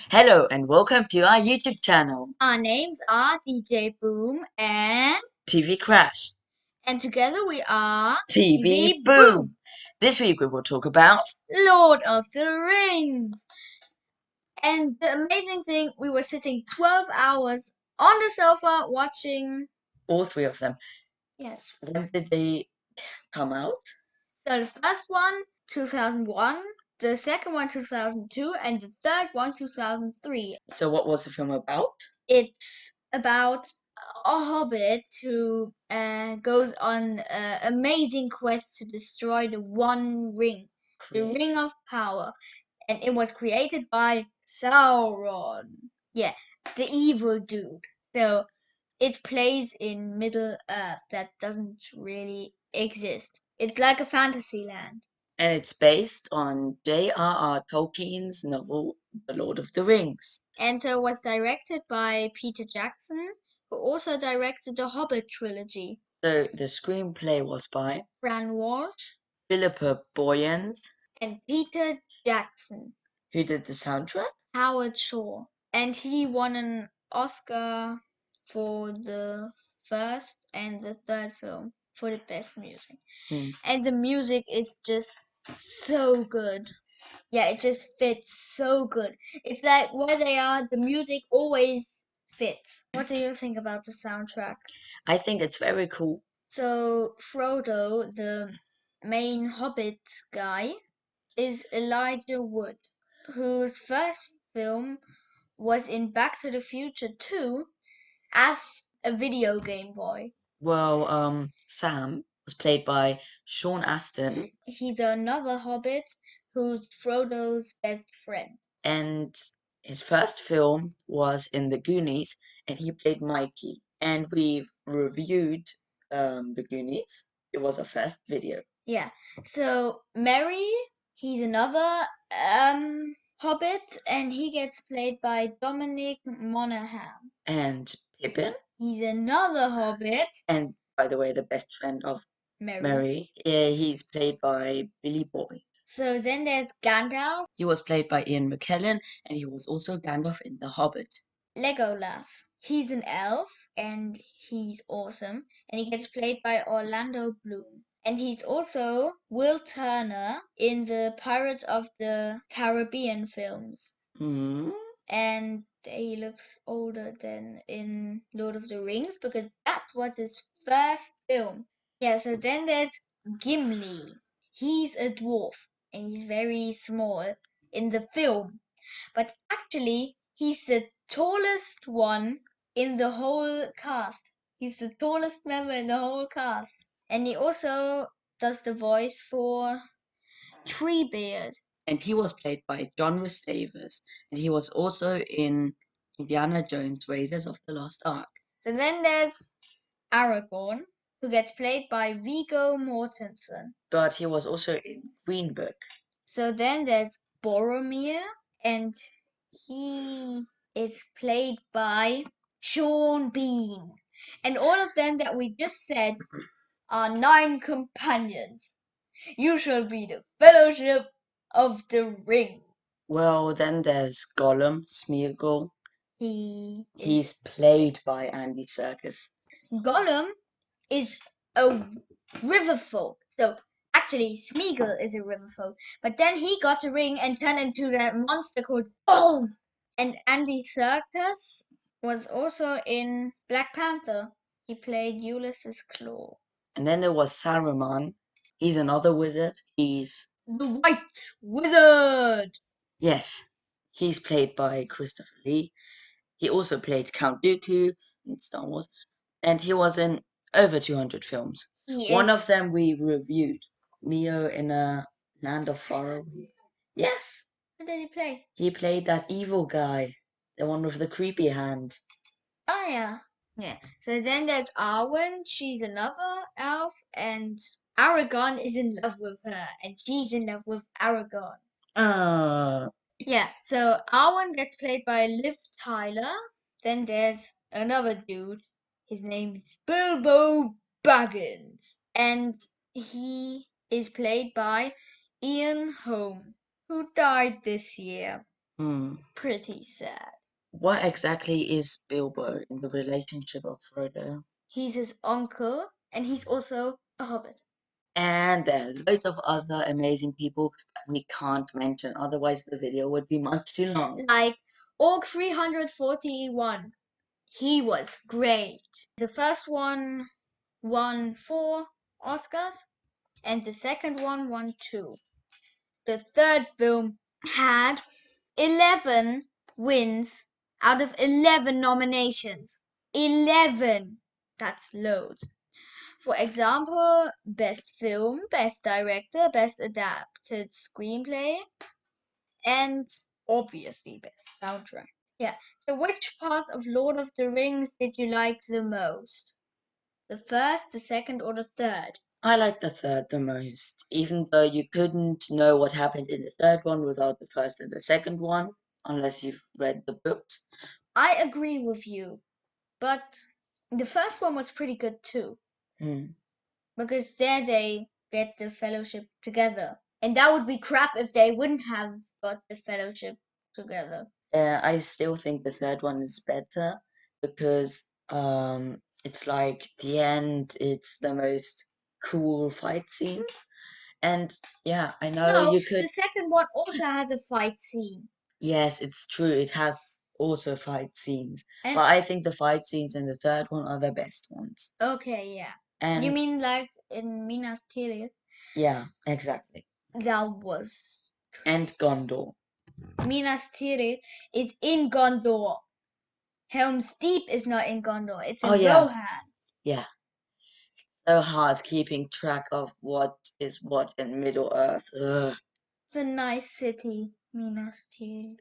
Hello and welcome to our YouTube channel, Our names are DJ Boom and TV Crash, together we are TV Boom. This week we will talk about Lord of the Rings. And the amazing thing, we were sitting 12 hours on the sofa watching. all three of them. Yes. When did they come out? So the first one, 2001, the second one, 2002, and the third one, 2003. So what was the film about? It's about a hobbit who goes on an amazing quest to destroy the One Ring, the Ring of Power, and it was created by Sauron. Yeah, the evil dude. So it plays in Middle Earth that doesn't really exist. It's like a fantasy land. And it's based on J.R.R. Tolkien's novel, The Lord of the Rings. And so it was directed by Peter Jackson, who also directed the Hobbit trilogy. So the screenplay was by Bran Walsh Philippa Boyens, and Peter Jackson. who did the soundtrack? Howard Shore. And he won an Oscar for the first and the third film for the best music. And the music is just so good. Yeah, it just fits so good. It's like where they are, the music always fits. What do you think about the soundtrack? I think it's very cool. So Frodo, the main Hobbit guy, is Elijah Wood, whose first film was in Back to the Future 2 as a video game boy. Well, Sam was played by Sean Astin. He's another Hobbit who's Frodo's best friend. And his first film was in The Goonies, and he played Mikey. And we've reviewed The Goonies. It was our first video. Yeah. So Merry, he's another Hobbit, and he gets played by Dominic Monaghan. And Pippin, He's another Hobbit. and by the way, the best friend of Merry. Yeah, he's played by Billy Boy. So then there's Gandalf. He was played by Ian McKellen, and he was also Gandalf in The Hobbit. Legolas. He's an elf and he's awesome, and he gets played by Orlando Bloom. And he's also Will Turner in the Pirates of the Caribbean films. Hmm. And he looks older than in Lord of the Rings because that was his first film. Yeah, so then there's Gimli. He's a dwarf and he's very small in the film. But actually, he's the tallest one in the whole cast. He's the tallest member in the whole cast. And he also does the voice for Treebeard. And he was played by John Rhys-Davies, and he was also in Indiana Jones Raiders of the Lost Ark. So then there's Aragorn, who gets played by Viggo Mortensen. But he was also in Green Book. So then there's Boromir, and he is played by Sean Bean. And all of them that we just said are 9 companions. You shall be the Fellowship of the Ring. Well, then there's Gollum, Smeagol. He's played by Andy Serkis. Gollum is a river folk. So actually, Smeagol is a river folk. But then he got a ring and turned into that monster called Gollum. And Andy Serkis was also in Black Panther. He played Ulysses Claw. And then there was Saruman. He's another wizard. He's the White Wizard. Yes, he's played by Christopher Lee. He also played Count Dooku in Star Wars, and he was in over 200 films. One of them we reviewed, Mio in a Land of Far Away. Yes. What did he play? He played that evil guy, the one with the creepy hand. Oh yeah. Yeah. So then there's Arwen. She's another elf, and Aragorn is in love with her, and she's in love with Aragorn. Yeah. So Arwen gets played by Liv Tyler. Then there's another dude. His name is Bilbo Baggins, and he is played by Ian Holm, who died this year. Pretty sad. What exactly is Bilbo in the relationship of Frodo? He's his uncle, and he's also a hobbit. And there are loads of other amazing people that we can't mention, otherwise the video would be much too long. Like Orc 341. He was great. The first one won 4 Oscars, and the second one won 2. The third film had 11 wins out of 11 nominations. 11! That's loads. For example, Best Film, Best Director, Best Adapted Screenplay, and obviously Best Soundtrack. Yeah, so which part of Lord of the Rings did you like the most? The first, the second, or the third? I like the third the most, even though you couldn't know what happened in the third one without the first and the second one, unless you've read the books. I agree with you, but the first one was pretty good too, because there they get the fellowship together. And that would be crap if they wouldn't have got the fellowship together. I still think the third one is better because it's like the end, it's the most cool fight scenes. And yeah, I know No, you could. the second one also has a fight scene. Yes, it's true. It has also fight scenes, And but I think the fight scenes in the third one are the best ones. okay, yeah. And You mean like in Minas Tirith? yeah, exactly. That was And Gondor. Minas Tirith is in Gondor. Helm's Deep is not in Gondor. It's in Oh yeah, Rohan. yeah. So hard keeping track of what is what in Middle Earth. Ugh. It's a nice city, Minas Tirith.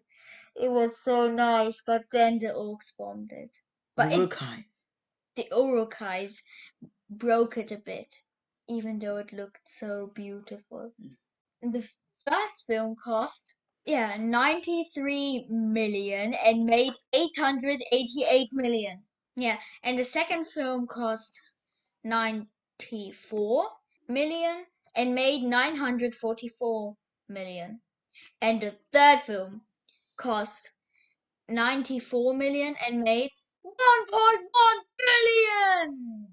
It was so nice, but then the orcs bombed it. But the Urukais broke it a bit, even though it looked so beautiful. And the first film cost, 93 million and made 888 million. Yeah, and the second film cost 94 million and made 944 million. And the third film cost 94 million and made 1.1 billion.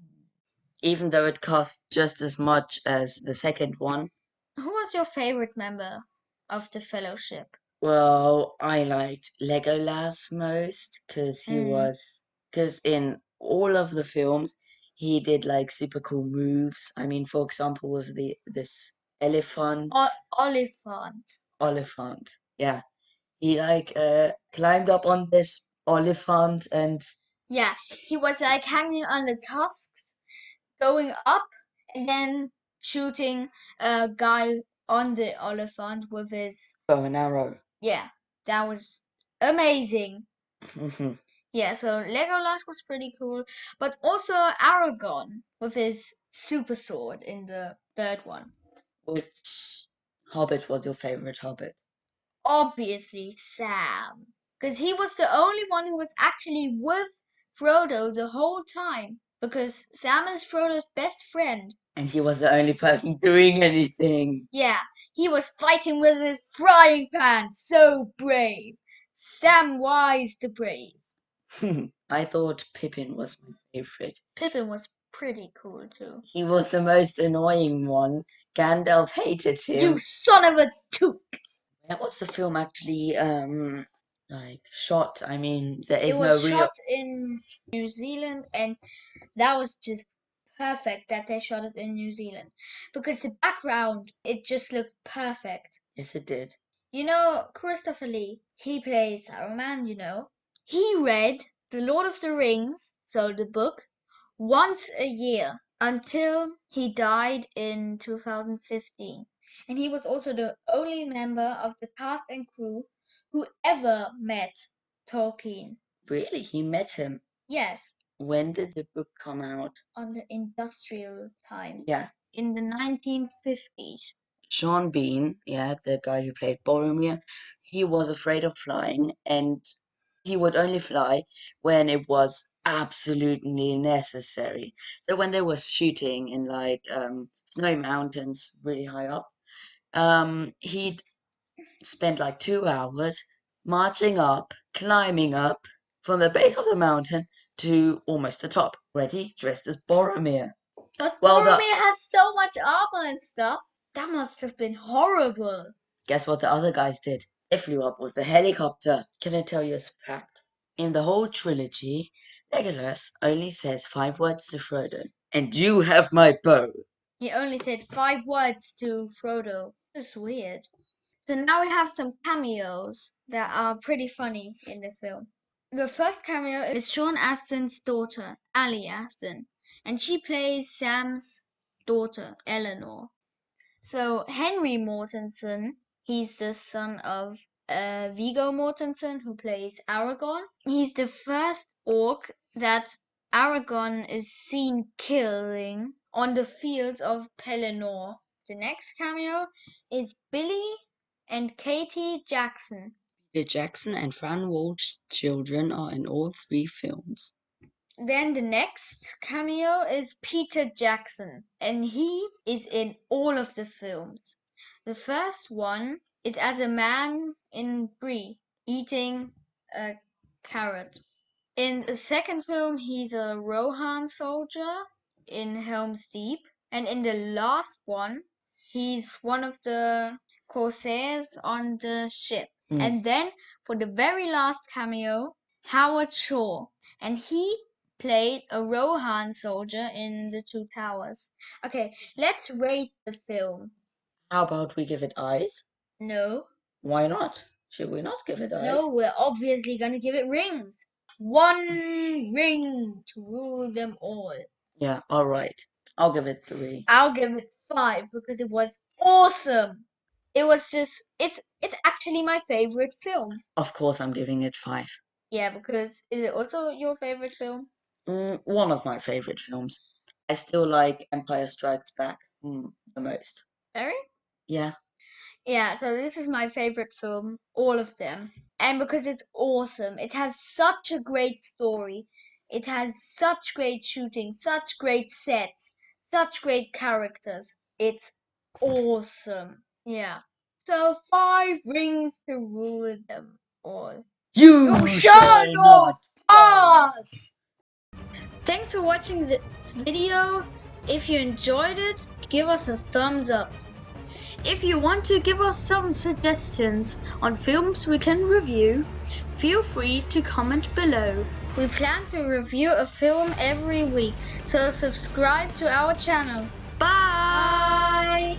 Even though it cost just as much as the second one. Who was your favorite member of the Fellowship? Well, I liked Legolas most because because in all of the films he did like super cool moves. I mean, for example, with this elephant. Oliphant. Yeah, he like climbed up on this oliphant and yeah, he was like hanging on the tusks, going up, and then shooting a guy on the elephant with his bow and arrow. Yeah, that was amazing. Yeah, so Legolas was pretty cool, but also Aragorn with his super sword in the third one. Which hobbit was your favorite hobbit? Obviously Sam, because he was the only one who was actually with Frodo the whole time, because Sam is Frodo's best friend. And he was the only person doing anything. Yeah, he was fighting with his frying pan, so brave. Samwise the Brave. I thought Pippin was my favorite. Pippin was pretty cool too. He was the most annoying one. Gandalf hated him. You son of a took! Where was the film actually like shot? I mean, there is It no was real. shot in New Zealand, and that was just perfect that they shot it in New Zealand, because the background, it just looked perfect. Yes, it did. You know, Christopher Lee, he plays Saruman, you know. He read The Lord of the Rings, so the book, once a year until he died in 2015. And he was also the only member of the cast and crew who ever met Tolkien. Really? He met him? Yes. When did the book come out? On the industrial time. Yeah. In the 1950s. Sean Bean, yeah, the guy who played Boromir, he was afraid of flying and he would only fly when it was absolutely necessary. So when they were shooting in like snowy mountains really high up, he'd spend like 2 hours marching up, climbing up from the base of the mountain to almost the top, already dressed as Boromir. But Well, Boromir has so much armor and stuff. That must have been horrible. Guess what the other guys did? They flew up with a helicopter. Can I tell you a fact? In the whole trilogy, Legolas only says 5 words to Frodo. And you have my bow. He only said 5 words to Frodo. This is weird. So now we have some cameos that are pretty funny in the film. The first cameo is Sean Astin's daughter, Ali Astin, and she plays Sam's daughter, Eleanor. So Henry Mortensen, he's the son of Viggo Mortensen, who plays Aragorn. He's the first orc that Aragorn is seen killing on the fields of Pelennor. The next cameo is Billy and Katie Jackson. Peter Jackson and Fran Walsh's children are in all 3 films. Then the next cameo is Peter Jackson, and he is in all of the films. The first one is as a man in Brie eating a carrot. In the second film, he's a Rohan soldier in Helm's Deep. And in the last one, he's one of the corsairs on the ship. And then for the very last cameo, Howard Shore. And he played a Rohan soldier in The Two Towers. Okay, let's rate the film. How about we give it eyes? No. Why not? Should we not give it eyes? No, we're obviously gonna give it rings. 1 ring to rule them all. Yeah, alright. I'll give it 3. I'll give it 5 because it was awesome. It was just, it's actually my favorite film. Of course I'm giving it 5. Yeah, because is it also your favorite film? One of my favorite films. I still like Empire Strikes Back the most. Very? Yeah. Yeah, so this is my favorite film, all of them. And because it's awesome, it has such a great story. It has such great shooting, such great sets, such great characters. It's awesome. Yeah. So 5 rings to rule them all. You shall not pass! Thanks for watching this video. If you enjoyed it, give us a thumbs up. If you want to give us some suggestions on films we can review, feel free to comment below. We plan to review a film every week, so subscribe to our channel. Bye!